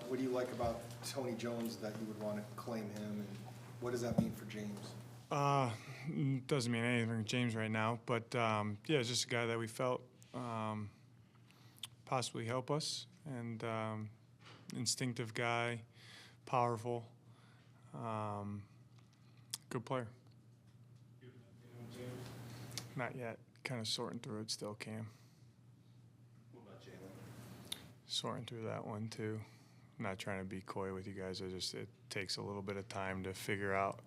What do you like about Tony Jones that you would want to claim him, and what does that mean for James? Doesn't mean anything for James right now, but yeah, just a guy that we felt possibly help us, and instinctive guy, powerful, good player. Not yet. Kind of sorting through it still, Cam. What about Jalen? Sorting through that one too. I'm not trying to be coy with you guys. It takes a little bit of time to figure out,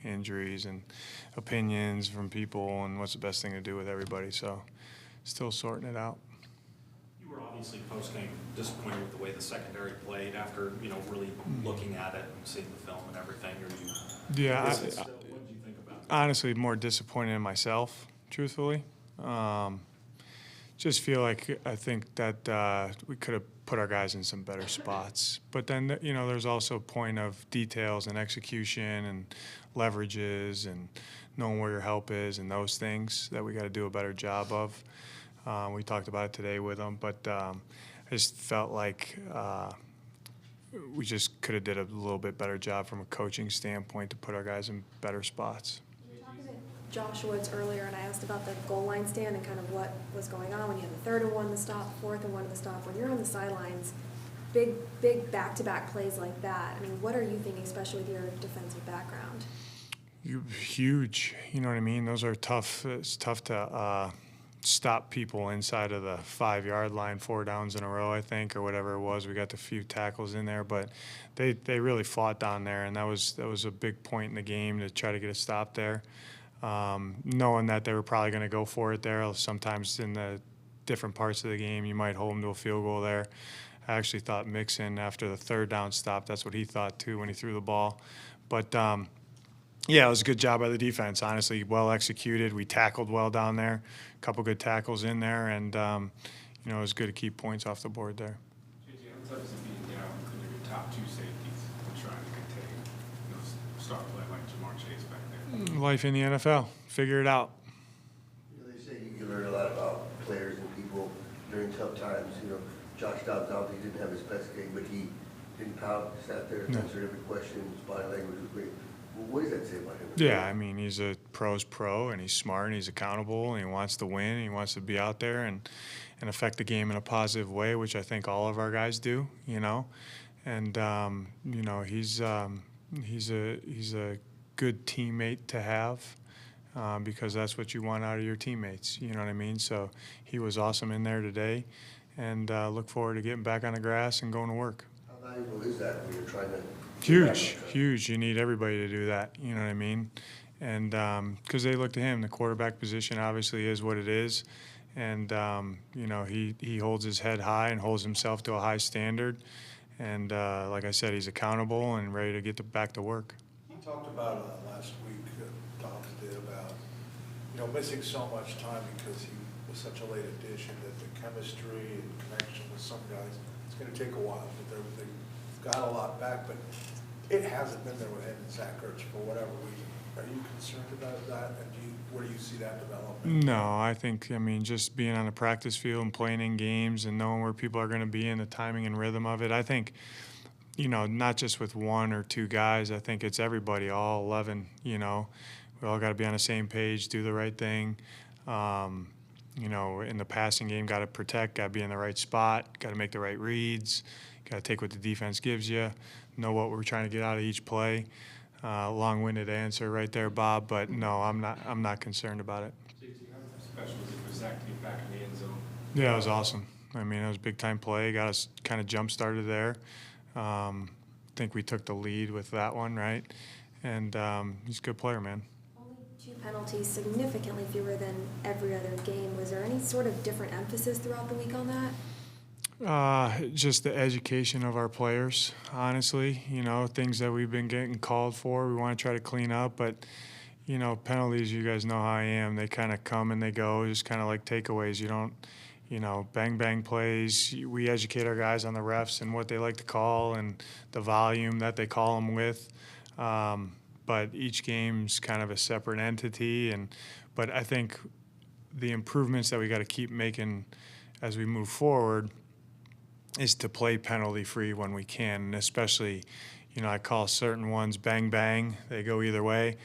injuries and opinions from people and what's the best thing to do with everybody. So, still sorting it out. You were obviously post-game disappointed with the way the secondary played after, really looking at it and seeing the film and everything. Yeah. What did you think about it? Honestly, more disappointed in myself, truthfully. Just feel like I think that we could have put our guys in some better spots. But then, there's also a point of details and execution and leverages and knowing where your help is and those things that we got to do a better job of. We talked about it today with them, but I just felt like we just could have did a little bit better job from a coaching standpoint to put our guys in better spots. You were talking to Josh Woods earlier, and I asked about the goal line stand and kind of what was going on when you had the 3rd and 1 to stop, 4th and 1 to stop. When you're on the sidelines, big back-to-back plays like that, I mean, what are you thinking, especially with your defensive background? Huge. You know what I mean? Those are tough. It's tough to stop people inside of the 5-yard line 4 downs in a row, I think, or whatever it was. We got the few tackles in there, but they really fought down there, and that was a big point in the game to try to get a stop there. Knowing that they were probably going to go for it there. Sometimes in the different parts of the game, you might hold them to a field goal there. I actually thought Mixon, after the 3rd down stop, that's what he thought too when he threw the ball. But yeah, it was a good job by the defense, honestly, well executed. We tackled well down there, a couple good tackles in there, and it was good to keep points off the board there. JJ, how tough is it being down your top 2 safeties and trying to contain, start playing like Jamar Chase back there? Life in the NFL. Figure it out. They say you learn a lot about players and people during tough times. Josh Dobbs obviously didn't have his best game, but he didn't pout, sat there, answered every question. His body language was great. What does that say about him? Yeah, I mean, he's a pro's pro, and he's smart, and he's accountable, and he wants to win, and he wants to be out there and affect the game in a positive way, which I think all of our guys do, And, he's a good teammate to have because that's what you want out of your teammates, you know what I mean? So he was awesome in there today, and look forward to getting back on the grass and going to work. How valuable is that when you're trying to... Huge. You need everybody to do that. You know what I mean? And because they look to him, the quarterback position obviously is what it is. And, he holds his head high and holds himself to a high standard. And like I said, he's accountable and ready to get back to work. You talked about last week, Dobbs did, about, missing so much time because he was such a late addition that the chemistry and connection with some guys, it's going to take a while, but they've got a lot back, but it hasn't been there with him and Zach Ertz for whatever reason. Are you concerned about that, and where do you see that developing? No, I think, just being on the practice field and playing in games and knowing where people are going to be and the timing and rhythm of it, I think, not just with 1 or 2 guys, I think it's everybody, all 11, we all got to be on the same page, do the right thing. In the passing game, got to protect, got to be in the right spot, got to make the right reads, got to take what the defense gives you, know what we're trying to get out of each play. Long-winded answer right there, Bob, but no, I'm not concerned about it. JT, how special was it for Zach to get back in the end zone? Yeah, it was awesome. It was a big-time play. Got us kind of jump-started there. I think we took the lead with that one, right? And he's a good player, man. Only 2 penalties, significantly fewer than every other game. Was there any sort of different emphasis throughout the week on that? Just the education of our players, honestly. Things that we've been getting called for, we want to try to clean up. But, penalties, you guys know how I am. They kind of come and they go, just kind of like takeaways. You don't, bang plays. We educate our guys on the refs and what they like to call and the volume that they call them with. But each game's kind of a separate entity. But I think the improvements that we got to keep making as we move forward is to play penalty-free when we can, and especially, I call certain ones bang bang. They go either way.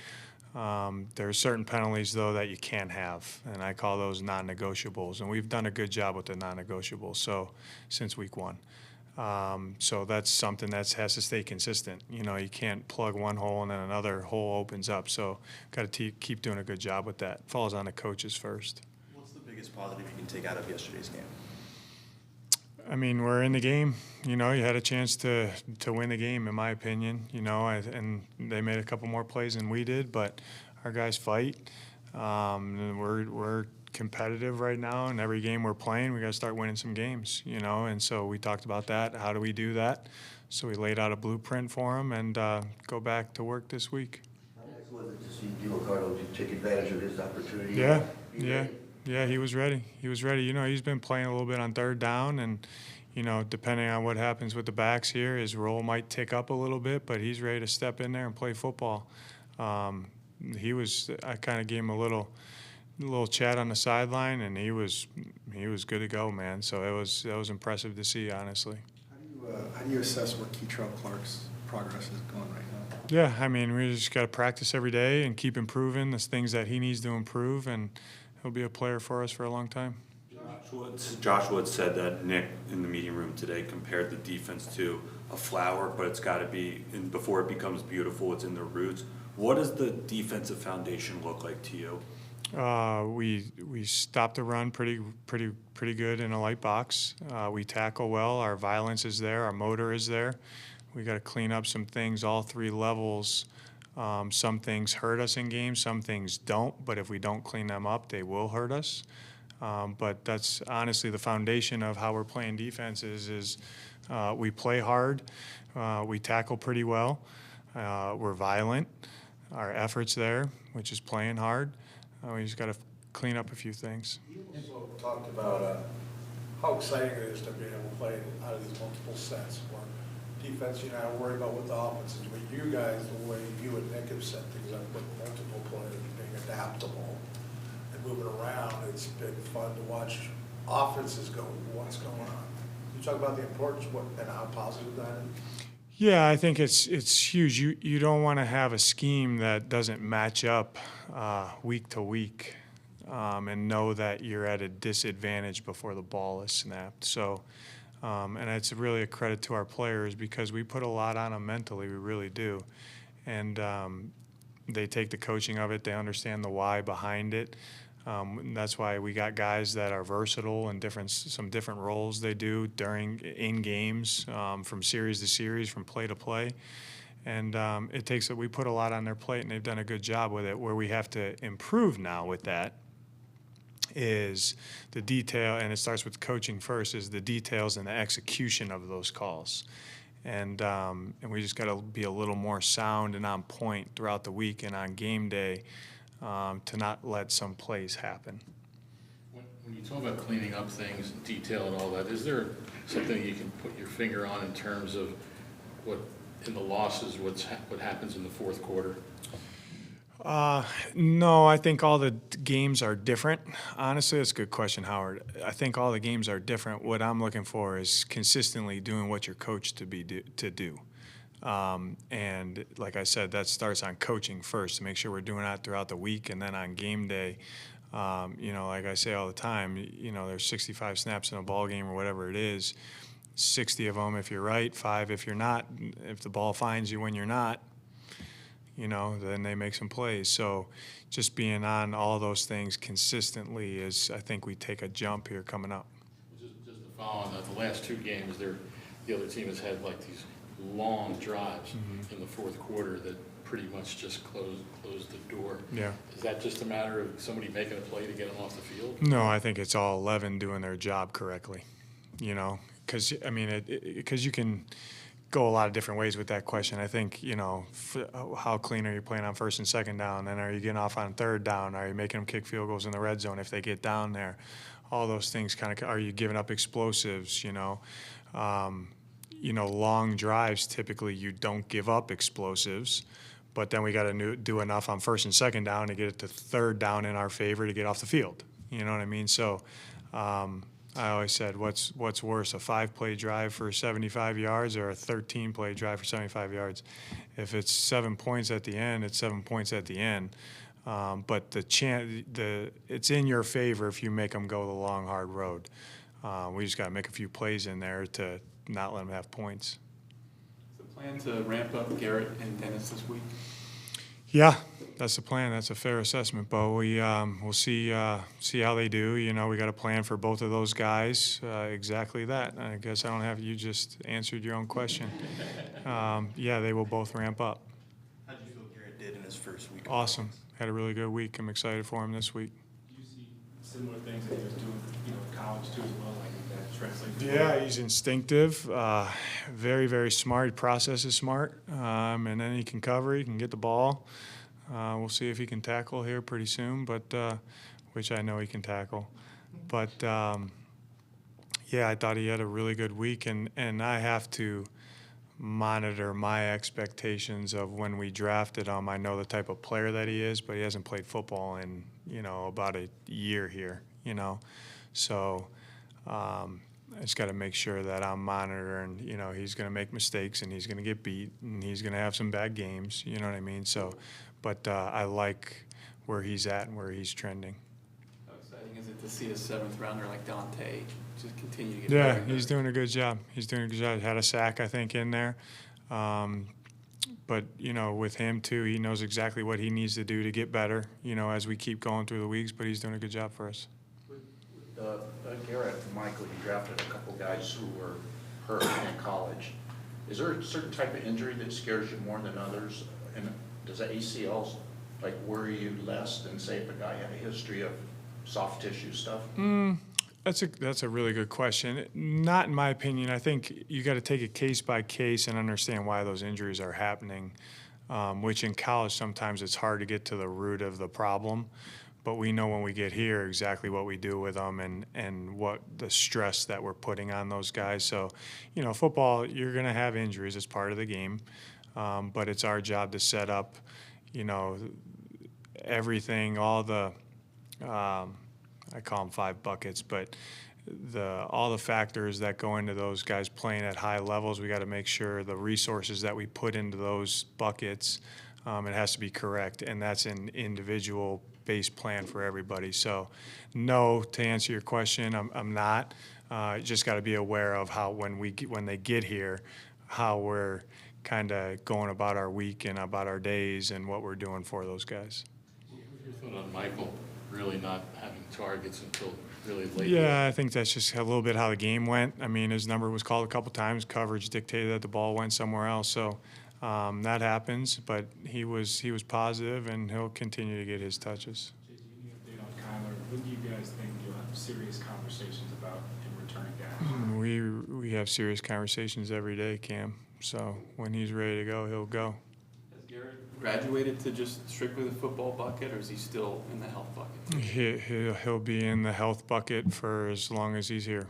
There are certain penalties though that you can't have, and I call those non-negotiables. And we've done a good job with the non-negotiables. So since week 1. So that's something that has to stay consistent. You can't plug one hole and then another hole opens up. So got to keep doing a good job with that. Falls on the coaches first. What's the biggest positive you can take out of yesterday's game? I mean, we're in the game. You had a chance to win the game, in my opinion. And they made a couple more plays than we did, but our guys fight. And we're competitive right now, and every game we're playing, we got to start winning some games. And so we talked about that. How do we do that? So we laid out a blueprint for them and go back to work this week. How nice was it to see Cardinals take advantage of his opportunity? Yeah, he was ready. He's been playing a little bit on third down, and, depending on what happens with the backs here, his role might tick up a little bit, but he's ready to step in there and play football. I kind of gave him a little chat on the sideline, and he was good to go, man. So that was impressive to see, honestly. How do you assess what Keytrell Clark's progress is going right now? Yeah, I mean, we just got to practice every day and keep improving the things that he needs to improve, and he'll be a player for us for a long time. Josh Woods said that Nick in the meeting room today compared the defense to a flower, but it's got to be, and before it becomes beautiful, it's in the roots. What does the defensive foundation look like to you? We stop the run pretty good in a light box. We tackle well. Our violence is there. Our motor is there. We got to clean up some things, all 3 levels. Some things hurt us in games, some things don't. But if we don't clean them up, they will hurt us. But that's honestly the foundation of how we're playing defenses. Is we play hard, we tackle pretty well, we're violent. Our effort's there, which is playing hard. We just got to clean up a few things. You also talked about how exciting it is to be able to play out of these multiple sets. Where defense, you're not worried about what the offense is, but you guys, the way you and Nick have set things up with multiple players being adaptable and moving around, it's been fun to watch offenses go, what's going on. You talk about the importance and how positive that is? Yeah, I think it's huge. You don't want to have a scheme that doesn't match up week to week and know that you're at a disadvantage before the ball is snapped. So, and it's really a credit to our players because we put a lot on them mentally. We really do. And they take the coaching of it. They understand the why behind it. That's why we got guys that are versatile and some different roles they do in games, from series to series, from play to play, and we put a lot on their plate, and they've done a good job with it. Where we have to improve now with that is the detail, and it starts with coaching first. Is the details and the execution of those calls, and we just got to be a little more sound and on point throughout the week and on game day. To not let some plays happen. When you talk about cleaning up things, detail and all that, is there something you can put your finger on in terms of what in the losses, what happens in the fourth quarter? No, I think all the games are different. Honestly, that's a good question, Howard. I think all the games are different. What I'm looking for is consistently doing what you're coached to do. And like I said, that starts on coaching first to make sure we're doing that throughout the week. And then on game day, like I say all the time, there's 65 snaps in a ball game or whatever it is, 60 of them if you're right, 5 if you're not. If the ball finds you when you're not, then they make some plays. So just being on all those things consistently is, I think we take a jump here coming up. Just to follow on that, the last 2 games, the other team has had like these long drives in the fourth quarter that pretty much just closed the door. Yeah. Is that just a matter of somebody making a play to get them off the field? No, I think it's all 11 doing their job correctly, because you can go a lot of different ways with that question. I think, how clean are you playing on first and second down? And are you getting off on third down? Are you making them kick field goals in the red zone if they get down there? All those things are you giving up explosives, long drives, typically you don't give up explosives, but then we got to do enough on first and second down to get it to third down in our favor to get off the field. You know what I mean? So I always said, what's worse, a 5-play drive for 75 yards or a 13-play drive for 75 yards? If it's 7 points at the end, it's 7 points at the end. But it's in your favor if you make them go the long, hard road. We just got to make a few plays in there to not let them have points. Is the plan to ramp up Garrett and Dennis this week? Yeah, that's the plan. That's a fair assessment, Bo. We'll see how they do. You know, we got a plan for both of those guys. Exactly that. I guess I don't have you just answered your own question. Yeah, they will both ramp up. How did you feel Garrett did in his first week? Awesome. Had a really good week. I'm excited for him this week. Do you see similar things that he was doing, in college too as well, like that translates? Yeah, he's instinctive, very, very smart. He processes smart, and then he can cover. He can get the ball. We'll see if he can tackle here pretty soon, but which I know he can tackle. But yeah, I thought he had a really good week, and I have to monitor my expectations of when we drafted him. I know the type of player that he is, but he hasn't played football in about a year here. So. I just got to make sure that I'm monitoring, he's going to make mistakes and he's going to get beat and he's going to have some bad games, you know what I mean? So, but I like where he's at and where he's trending. How exciting is it to see a 7th rounder like Dante just continue to get Yeah, better? he's doing a good job. He's doing a good job. Had a sack, I think, in there. But, with him too, he knows exactly what he needs to do to get better, as we keep going through the weeks, but he's doing a good job for us. Garrett and Michael, you drafted a couple guys who were hurt in college. Is there a certain type of injury that scares you more than others? And does the ACLs worry you less than, say, if a guy had a history of soft tissue stuff? That's a really good question. Not in my opinion. I think you got to take it case by case and understand why those injuries are happening, which in college sometimes it's hard to get to the root of the problem. But we know when we get here exactly what we do with them and what the stress that we're putting on those guys. So, football, you're going to have injuries. It's part of the game. But it's our job to set up, everything, all the I call them 5 buckets, but all the factors that go into those guys playing at high levels, we got to make sure the resources that we put into those buckets, it has to be correct. And that's an individual based plan for everybody. So no, to answer your question, I'm not. Just got to be aware of how when they get here, how we're kind of going about our week and about our days and what we're doing for those guys. What's your thought on Michael really not having targets until really late? Yeah, I think that's just a little bit how the game went. I mean, his number was called a couple times. Coverage dictated that the ball went somewhere else. So that happens, but he was positive, and he'll continue to get his touches. JT, any update on Kyler? When do you guys think you'll have serious conversations about him returning back? We have serious conversations every day, Cam. So when he's ready to go, he'll go. Has Garrett graduated to just strictly the football bucket, or is he still in the health bucket? He'll be in the health bucket for as long as he's here.